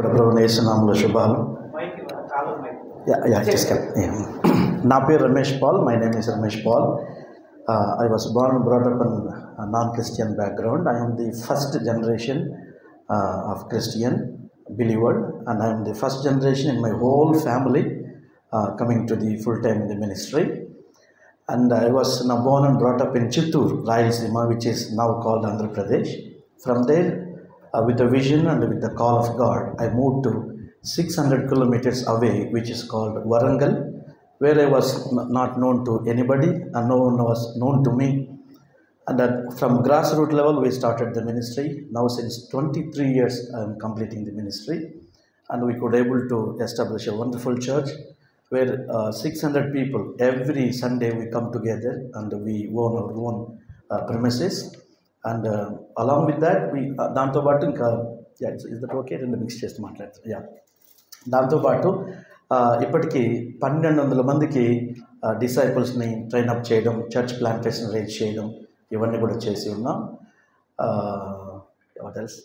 కూడా ప్రభువైన యేసు నామములో శుభాలు. నా పేరు Ramesh Paul. My name is Ramesh Paul. I was born and brought up in a non-Christian background. I am the first generation of Christian believer, and I am the first generation in my whole family coming to the full-time in the ministry. And I was born and brought up in Chittoor, Rayalaseema, which is now called Andhra Pradesh. From there, with a vision and with the call of God, I moved to 600 kilometers away, which is called Warangal, where I was not known to anybody and no one was known to me. And from grassroots level, we started the ministry. Now since 23 years, I am completing the ministry. And we could able to establish a wonderful church where 600 people, every Sunday we come together and we own our own premises. And along with that, we దాంతో పాటు ఇంకా is that okay? రెండు mix చేసి మాట్లాడతాం. దాంతోపాటు ఇప్పటికీ 1200 మందికి డిసైపుల్స్ని ట్రైనప్ చేయడం, చర్చ్ ప్లాంటేషన్ రేజ్ చేయడం, ఇవన్నీ కూడా చేసి ఉన్నాం. What else?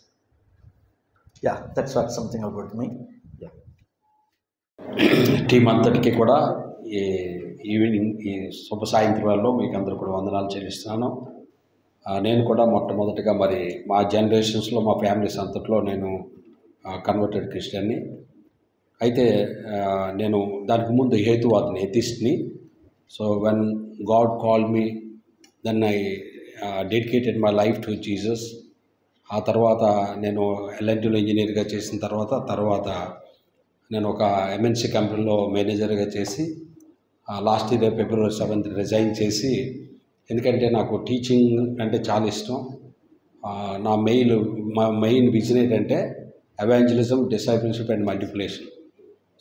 That's what something about me. Team అంతటికి కూడా ఈ ఈవినింగ్ ఈ శుభ సాయంత్రాల్లో మీకు అందరూ కూడా వందనాలు చెల్లిస్తున్నాను. నేను కూడా మొట్టమొదటిగా మరి మా జనరేషన్స్లో మా ఫ్యామిలీస్ అంతట్లో నేను కన్వర్టెడ్ క్రిస్టియన్ని. అయితే నేను దానికి ముందు హేతువాదిని, ఎథిస్ట్ని. So when God call me, then I dedicated my life to Jesus. ఆ తర్వాత నేను ఎల్ఎన్టీలో ఇంజనీర్గా చేసిన తర్వాత నేను ఒక ఎంఎన్సీ కంపెనీలో మేనేజర్గా చేసి last year February 7th resign చేసి, ఎందుకంటే నాకు టీచింగ్ అంటే చాలా ఇష్టం. నా మెయిన్ విజన్ ఏంటంటే evangelism, discipleship and multiplication.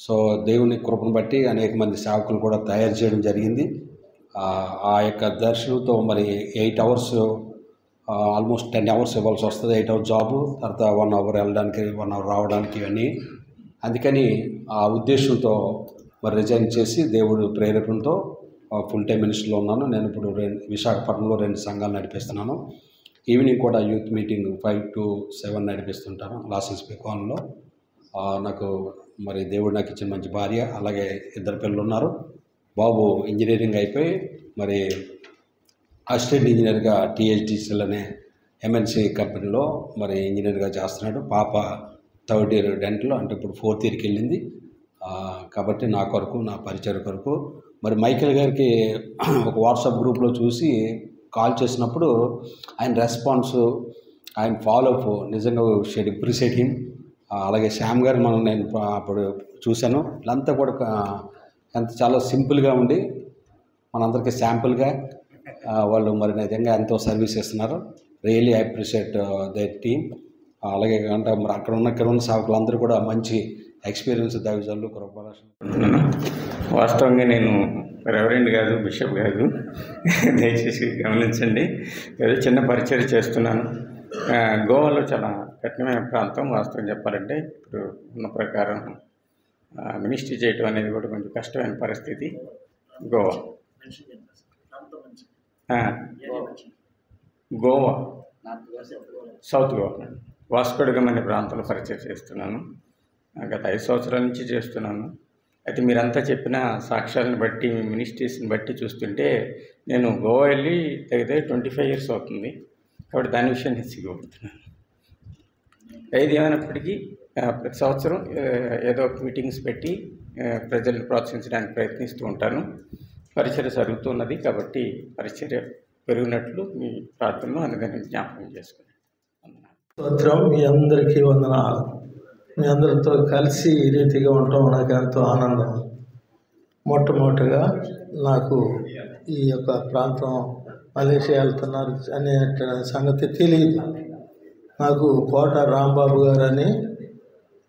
So దేవుని కృపను బట్టి అనేక మంది సేవకులు కూడా తయారు చేయడం జరిగింది. ఆ యొక్క దర్శనంతో మరి 8 hours ఆల్మోస్ట్ 10 hours ఇవ్వాల్సి వస్తుంది. 8 hours జాబు, తర్వాత 1 hour వెళ్ళడానికి, 1 hour రావడానికి, ఇవన్నీ. అందుకని ఆ ఉద్దేశంతో మరి రిజైన్ చేసి దేవుడు ప్రేరేపణతో ఫుల్ టైం మినిస్ట్రీలో ఉన్నాను. నేను ఇప్పుడు విశాఖపట్నంలో 2 సంఘాలు నడిపిస్తున్నాను. ఈవినింగ్ కూడా యూత్ మీటింగ్ 5 to 7 నడిపిస్తుంటాను లాసెన్స్ కాలనీలో. నాకు మరి దేవుడు నాకు ఇచ్చిన మంచి భార్య, అలాగే 2 పిల్లలు ఉన్నారు. బాబు ఇంజనీరింగ్ అయిపోయి మరి అసిస్టెంట్ ఇంజనీర్గా THDCL అనే ఎంఎన్సీ కంపెనీలో మరి ఇంజనీర్గా చేస్తున్నాడు. పాప 3rd year డెంటల్, అంటే ఇప్పుడు 4th yearకి వెళ్ళింది. కాబట్టి నా కొరకు, నా పరిచయ కొరకు మరి మైకేల్ గారికి ఒక వాట్సాప్ గ్రూప్లో చూసి కాల్ చేసినప్పుడు ఆయన రెస్పాన్స్, ఆయన ఫాలోఅప్ నిజంగా షుడ్ అప్రిషియేట్ హిమ్. అలాగే శ్యామ్ గారు నేను అప్పుడు చూశాను. వీళ్ళంతా కూడా ఎంత చాలా సింపుల్గా ఉండి మనందరికీ శాంపుల్గా వాళ్ళు మరి నిజంగా ఎంతో సర్వీస్ ఇస్తున్నారు. Really I appreciate there team. అలాగే అంటే మరి అక్కడ ఉన్న సేవకులందరూ కూడా మంచి ఎక్స్పీరియన్స్ దైవజనులు, కృపారాశి. వాస్తవంగా నేను రెవరెండ్ కాదు, బిషప్ కాదు, దయచేసి గమనించండి. ఏదో చిన్న పరిచయం చేస్తున్నాను. గోవాలో చాలా కఠినమైన ప్రాంతం. వాస్తవం చెప్పాలంటే ఇప్పుడు ఉన్న ప్రకారం మినిస్ట్రీ చేయటం అనేది కూడా కొంచెం కష్టమైన పరిస్థితి. గోవా సౌత్ గోవా, వాస్కోడిగం అనే ప్రాంతంలో పరిచయం చేస్తున్నాను. గత 5 సంవత్సరాల నుంచి చేస్తున్నాను. అయితే మీరంతా చెప్పిన సాక్ష్యాలను బట్టి, మీ మినిస్ట్రీస్ని బట్టి చూస్తుంటే నేను గోవా వెళ్ళి దగ్గర 25 years అవుతుంది. కాబట్టి దాని విషయాన్ని సిగ్గుపడుతున్నాను. ఏది ఏమైనప్పటికీ ప్రతి సంవత్సరం ఏదో ఒక మీటింగ్స్ పెట్టి ప్రజలను ప్రోత్సహించడానికి ప్రయత్నిస్తూ ఉంటాను. పరిచర్య జరుగుతున్నది కాబట్టి పరిచర్య పెరిగినట్లు మీ ప్రార్థనలు అందుకని జ్ఞాపకం చేసుకున్నాను. స్తోత్రం. మీ అందరికీ వందనాలు. మీ అందరితో కలిసి ఈ రీతిగా ఉండటం నాకు ఎంతో ఆనందం. మొట్టమొదటిగా నాకు ఈ యొక్క ప్రాంతం మలేషియా వెళ్తున్నారు అనే సంగతి తెలియదు. నాకు కోట రాంబాబు గారు అని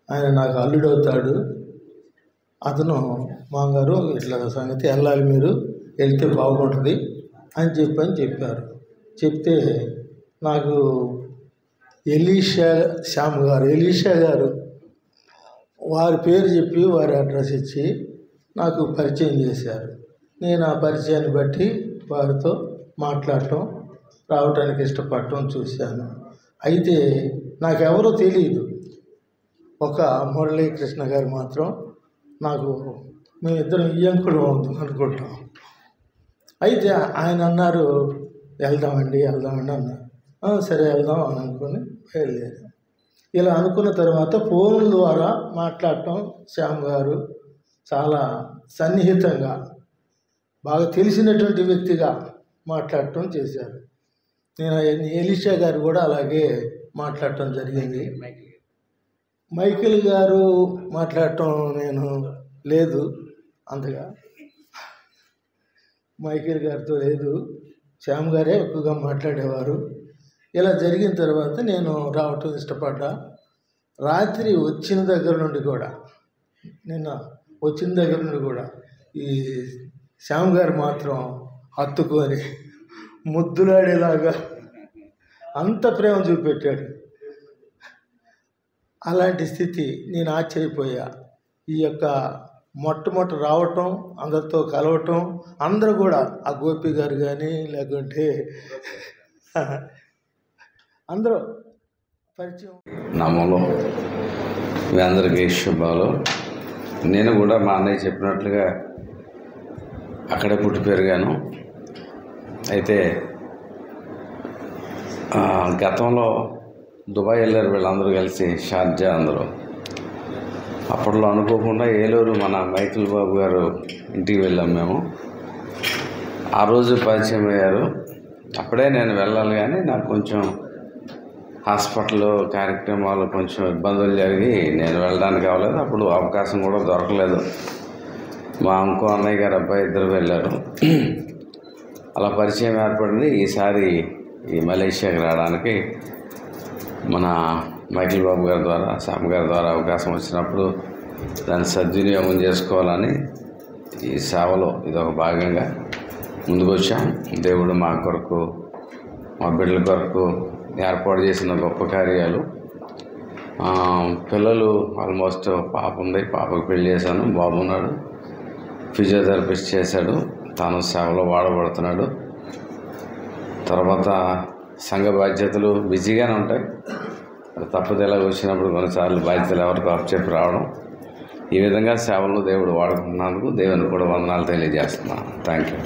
ఆయన నాకు అల్లుడవుతాడు. అతను మాంగారు ఇట్లా సంగతి వెళ్ళాలి, మీరు వెళ్తే బాగుంటుంది అని చెప్పారు. చెప్తే నాకు ఎలీషా గారు వారి పేరు చెప్పి వారి అడ్రస్ ఇచ్చి నాకు పరిచయం చేశారు. నేను ఆ పరిచయాన్ని బట్టి వారితో మాట్లాడటం, రావడానికి ఇష్టపడటం చూశాను. అయితే నాకెవరో తెలియదు. ఒక మురళీకృష్ణ గారు మాత్రం నాకు మేమిద్దరం ఇయ్యంకుడు అనుకుంటాం. అయితే ఆయన అన్నారు వెళ్దామండి అన్నారు. సరే వెళ్దాం అని అనుకుని బయలుదేరాం. ఇలా అనుకున్న తర్వాత ఫోన్ ద్వారా మాట్లాడటం శ్యామ్ గారు చాలా సన్నిహితంగా బాగా తెలిసినటువంటి వ్యక్తిగా మాట్లాడటం చేశారు. నేను ఎలీషా గారు కూడా అలాగే మాట్లాడటం జరిగింది. మైకేల్ గారు మాట్లాడటం నేను లేదు, అంతగా మైకేల్ గారితో లేదు, శ్యామ్ గారే ఎక్కువగా మాట్లాడేవారు. ఇలా జరిగిన తర్వాత నేను రావటం ఇష్టపడ్డా. రాత్రి వచ్చిన దగ్గర నుండి కూడా ఈ శ్యామ్ గారు మాత్రం హత్తుకొని ముద్దులాడేలాగా అంత ప్రేమ చూపెట్టాడు. అలాంటి స్థితి నేను ఆశ్చర్యపోయా. ఈ యొక్క మొట్టమొదటి రావటం, అందరితో కలవటం, అందరూ కూడా ఆ గోపి గారు కానీ లేకుంటే అందరూ పరిచయం. నామంలో మీ అందరికీ శుభాలు. నేను కూడా మా అన్నయ్య చెప్పినట్లుగా అక్కడే పుట్టి పెరిగాను. అయితే గతంలో దుబాయ్ వెళ్ళారు వీళ్ళందరూ కలిసి, షార్జా అందరూ. అప్పట్లో అనుకోకుండా ఏలూరు మన మైకేల్ బాబు గారు ఇంటికి వెళ్ళాం మేము. ఆ రోజు పరిచయం అయ్యారు. అప్పుడే నేను వెళ్ళాలి కానీ నాకు కొంచెం హాస్పిటల్ కార్యక్రమాలు కొంచెం ఇబ్బందులు జరిగి నేను వెళ్ళడానికి అవ్వలేదు. అప్పుడు అవకాశం కూడా దొరకలేదు. మా ఇంకో అన్నయ్య గారు అబ్బాయి ఇద్దరు వెళ్ళారు. అలా పరిచయం ఏర్పడింది. ఈసారి ఈ మలేషియాకి రావడానికి మన మైకేల్ బాబు గారి ద్వారా, శ్యామ్ గారి ద్వారా అవకాశం వచ్చినప్పుడు దాన్ని సద్వినియోగం చేసుకోవాలని ఈ సేవలో ఇదొక భాగంగా ముందుకు వచ్చాం. దేవుడు మా కొరకు, మా బిడ్డల కొరకు ఏర్పాటు చేసిన గొప్ప కార్యాలు. పిల్లలు ఆల్మోస్ట్ పాప ఉంది, పాపకు పెళ్లి చేశాను. బాబు ఉన్నాడు, ఫిజియోథెరపిస్ట్ చేశాడు, తాను సేవలో వాడబడుతున్నాడు. తర్వాత సంఘ బాధ్యతలు బిజీగానే ఉంటాయి. తప్పుదల వచ్చినప్పుడు కొన్నిసార్లు బాధ్యతలు ఎవరికి అప్పచెప్పి రావడం. ఈ విధంగా సేవలు దేవుడు వాడుకుంటున్నందుకు దేవుని కూడా వందనాలు తెలియజేస్తున్నాను. Thank you.